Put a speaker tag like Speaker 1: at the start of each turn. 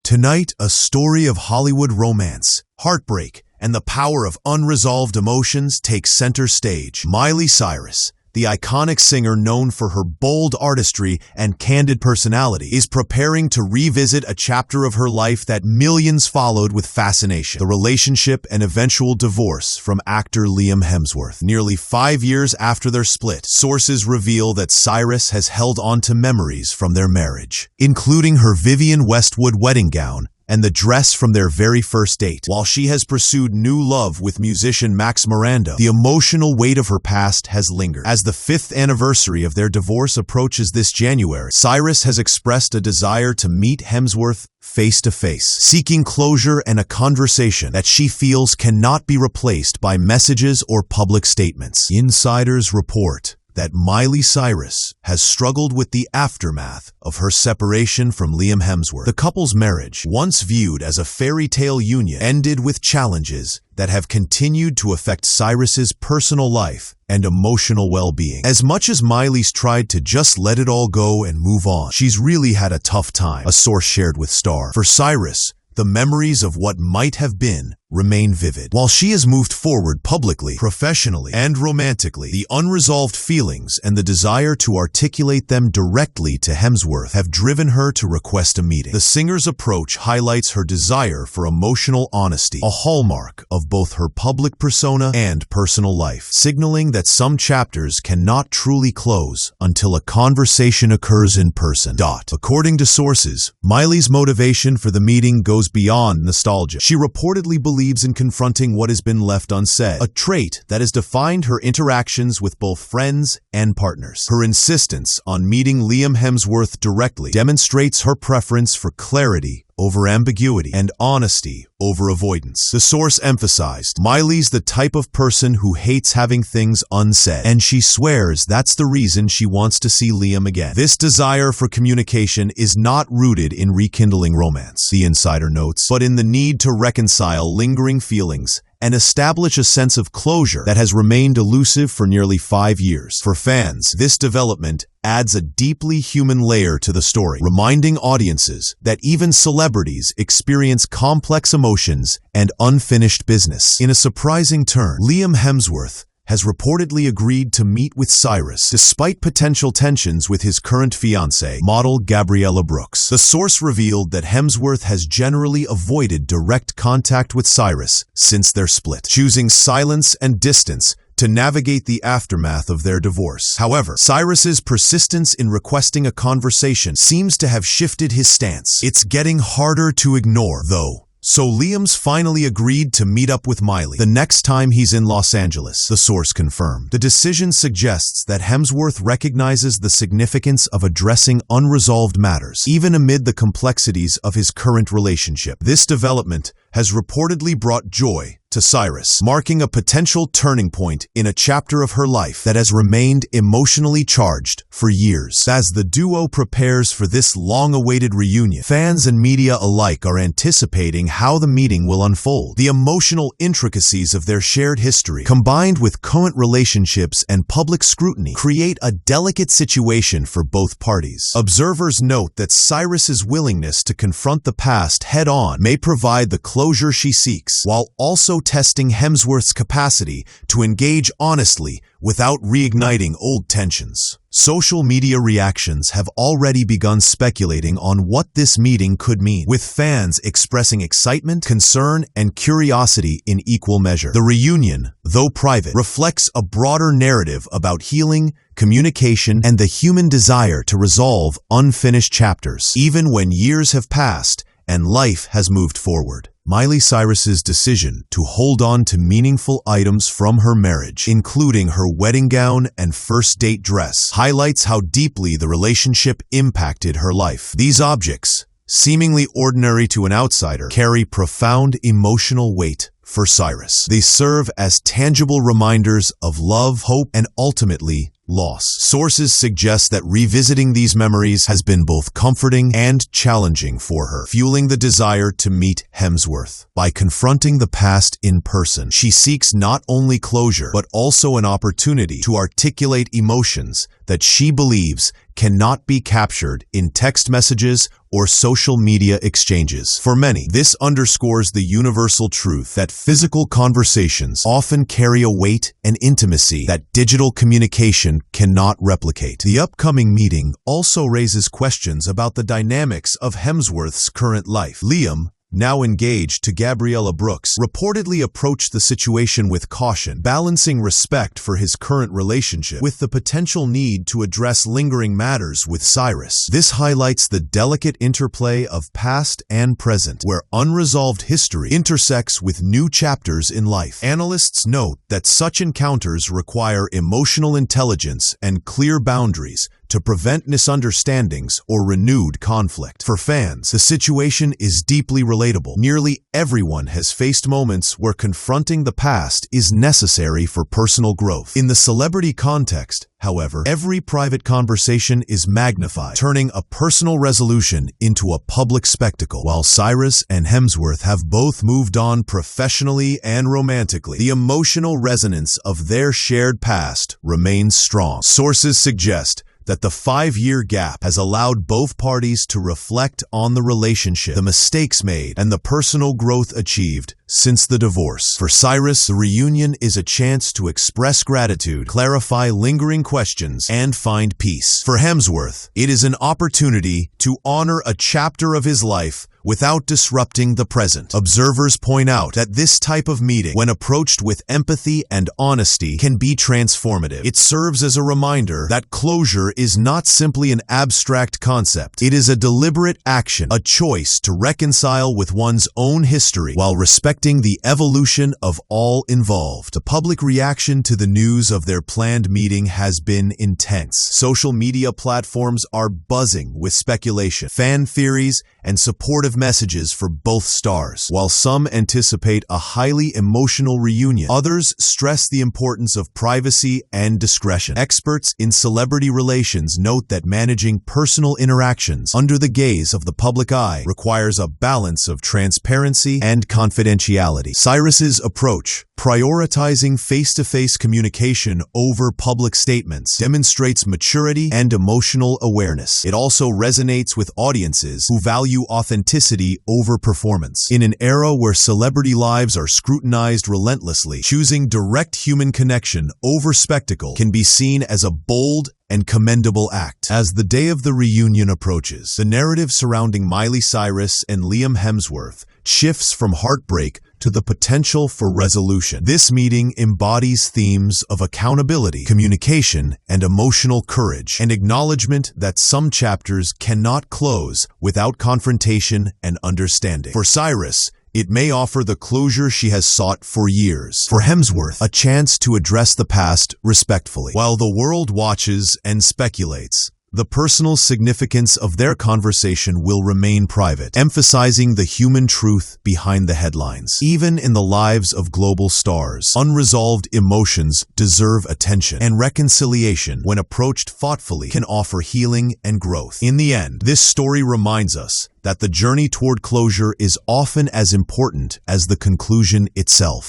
Speaker 1: Tonight, a story of Hollywood romance, heartbreak, and the power of unresolved emotions takes center stage. Miley Cyrus, the iconic singer known for her bold artistry and candid personality, is preparing to revisit a chapter of her life that millions followed with fascination: the relationship and eventual divorce from actor Liam Hemsworth. Nearly 5 years after their split, sources reveal that Cyrus has held on to memories from their marriage, including her Vivienne Westwood wedding gown and the dress from their very first date. While she has pursued new love with musician Max Miranda, the emotional weight of her past has lingered. As the 5th anniversary of their divorce approaches this January, Cyrus has expressed a desire to meet Hemsworth face to face, seeking closure and a conversation that she feels cannot be replaced by messages or public statements. Insiders report that Miley Cyrus has struggled with the aftermath of her separation from Liam Hemsworth. The couple's marriage, once viewed as a fairy tale union, ended with challenges that have continued to affect Cyrus's personal life and emotional well-being. As much as Miley's tried to just let it all go and move on, she's really had a tough time, a source shared with Star. For Cyrus, the memories of what might have been remain vivid. While she has moved forward publicly, professionally, and romantically, the unresolved feelings and the desire to articulate them directly to Hemsworth have driven her to request a meeting. The singer's approach highlights her desire for emotional honesty, a hallmark of both her public persona and personal life, signaling that some chapters cannot truly close until a conversation occurs in person. According to sources, Miley's motivation for the meeting goes beyond nostalgia. She reportedly believes in confronting what has been left unsaid, a trait that has defined her interactions with both friends and partners. Her insistence on meeting Liam Hemsworth directly demonstrates her preference for clarity over ambiguity and honesty over avoidance. The source emphasized, Miley's the type of person who hates having things unsaid, and she swears that's the reason she wants to see Liam again. This desire for communication is not rooted in rekindling romance, the insider notes, but in the need to reconcile lingering feelings and establish a sense of closure that has remained elusive for nearly 5 years. For fans, this development adds a deeply human layer to the story, reminding audiences that even celebrities experience complex emotions and unfinished business. In a surprising turn, Liam Hemsworth has reportedly agreed to meet with Cyrus, despite potential tensions with his current fiancée, model Gabriella Brooks. The source revealed that Hemsworth has generally avoided direct contact with Cyrus since their split, choosing silence and distance to navigate the aftermath of their divorce. However, Cyrus's persistence in requesting a conversation seems to have shifted his stance. It's getting harder to ignore, though. So Liam's finally agreed to meet up with Miley the next time he's in Los Angeles, the source confirmed. The decision suggests that Hemsworth recognizes the significance of addressing unresolved matters, even amid the complexities of his current relationship. This development has reportedly brought joy to Cyrus, marking a potential turning point in a chapter of her life that has remained emotionally charged for years. As the duo prepares for this long-awaited reunion, fans and media alike are anticipating how the meeting will unfold. The emotional intricacies of their shared history, combined with current relationships and public scrutiny, create a delicate situation for both parties. Observers note that Cyrus's willingness to confront the past head-on may provide the closure she seeks, while also testing Hemsworth's capacity to engage honestly without reigniting old tensions. Social media reactions have already begun speculating on what this meeting could mean, with fans expressing excitement, concern, and curiosity in equal measure. The reunion, though private, reflects a broader narrative about healing, communication, and the human desire to resolve unfinished chapters, even when years have passed and life has moved forward. Miley Cyrus's decision to hold on to meaningful items from her marriage, including her wedding gown and first date dress, highlights how deeply the relationship impacted her life. These objects, seemingly ordinary to an outsider, carry profound emotional weight for Cyrus. They serve as tangible reminders of love, hope, and ultimately, loss. Sources suggest that revisiting these memories has been both comforting and challenging for her, fueling the desire to meet Hemsworth. By confronting the past in person, she seeks not only closure, but also an opportunity to articulate emotions that she believes cannot be captured in text messages or social media exchanges. For many, this underscores the universal truth that physical conversations often carry a weight and intimacy that digital communication cannot replicate. The upcoming meeting also raises questions about the dynamics of Hemsworth's current life. Liam, now engaged to Gabriella Brooks, reportedly approached the situation with caution, balancing respect for his current relationship with the potential need to address lingering matters with Cyrus. This highlights the delicate interplay of past and present, where unresolved history intersects with new chapters in life. Analysts note that such encounters require emotional intelligence and clear boundaries to prevent misunderstandings or renewed conflict. For fans, the situation is deeply relatable. Nearly everyone has faced moments where confronting the past is necessary for personal growth. In the celebrity context, however, every private conversation is magnified, turning a personal resolution into a public spectacle. While Cyrus and Hemsworth have both moved on professionally and romantically, the emotional resonance of their shared past remains strong. Sources suggest that the 5-year gap has allowed both parties to reflect on the relationship, the mistakes made, and the personal growth achieved since the divorce. For Cyrus, the reunion is a chance to express gratitude, clarify lingering questions, and find peace. For Hemsworth, it is an opportunity to honor a chapter of his life without disrupting the present. Observers point out that this type of meeting, when approached with empathy and honesty, can be transformative. It serves as a reminder that closure is not simply an abstract concept. It is a deliberate action, a choice to reconcile with one's own history while respecting the evolution of all involved. The public reaction to the news of their planned meeting has been intense. Social media platforms are buzzing with speculation, fan theories, and supportive messages for both stars. While some anticipate a highly emotional reunion, others stress the importance of privacy and discretion. Experts in celebrity relations note that managing personal interactions under the gaze of the public eye requires a balance of transparency and confidentiality. Cyrus's approach, prioritizing face-to-face communication over public statements, demonstrates maturity and emotional awareness. It also resonates with audiences who value authenticity over performance. In an era where celebrity lives are scrutinized relentlessly, choosing direct human connection over spectacle can be seen as a bold and commendable act. As the day of the reunion approaches, the narrative surrounding Miley Cyrus and Liam Hemsworth shifts from heartbreak to the potential for resolution. This meeting embodies themes of accountability, communication, and emotional courage, an acknowledgement that some chapters cannot close without confrontation and understanding. For Cyrus, it may offer the closure she has sought for years. For Hemsworth, a chance to address the past respectfully. While the world watches and speculates, the personal significance of their conversation will remain private, emphasizing the human truth behind the headlines. Even in the lives of global stars, unresolved emotions deserve attention, and reconciliation, when approached thoughtfully, can offer healing and growth. In the end, this story reminds us that the journey toward closure is often as important as the conclusion itself.